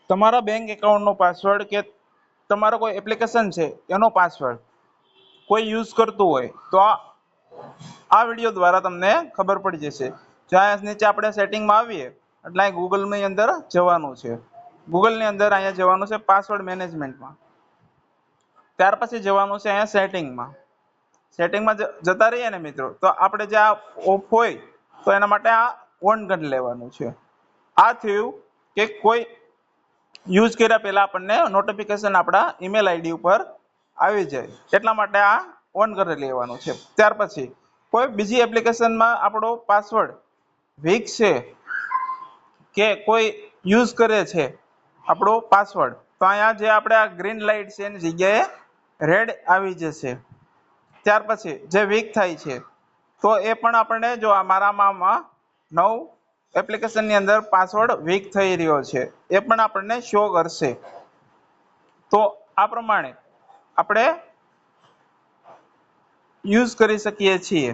તમારા bank એકાઉન્ટનો password કે તમારો કોઈ એપ્લિકેશન છે એનો પાસવર્ડ કોઈ યુઝ કરતું હોય તો આ વિડીયો દ્વારા તમને ખબર પડી જશે. જ્યાં નીચે આપણે સેટિંગમાં આવીએ એટલે અહીં ગૂગલની અંદર જવાનું છે. ગૂગલની અંદર અહીંયા જવાનું છે પાસવર્ડ મેનેજમેન્ટમાં. ત્યાર પછી જવાનું છે અહીંયા સેટિંગમાં. સેટિંગમાં જતા રહીએ ને મિત્રો તો આપણે જે આ ઓફ હોય તો એના માટે આ ઓન કરી લેવાનું છે. આ થયું કે કોઈ યુઝ કર્યા પહેલા આપણને નોટિફિકેશન આપણા ઈમેલ આઈડી ઉપર આવી જાય એટલા માટે આ ઓન કરી લેવાનું છે. ત્યાર પછી કોઈ બીજી એપ્લિકેશનમાં આપણો પાસવર્ડ વીક છે કે કોઈ યુઝ કરે છે આપણો પાસવર્ડ તો અહીંયા જે આપણે આ ગ્રીન લાઇટ છે એની જગ્યાએ રેડ આવી જશે. ત્યાર પછી જે વીક થાય છે તો એ પણ આપણને જો મારામાં નવ એપ્લિકેશનની અંદર પાસવર્ડ વીક થઈ રહ્યો છે એ પણ આપણને શો કરશે. તો આ પ્રમાણે આપણે યુઝ કરી શકીએ છીએ.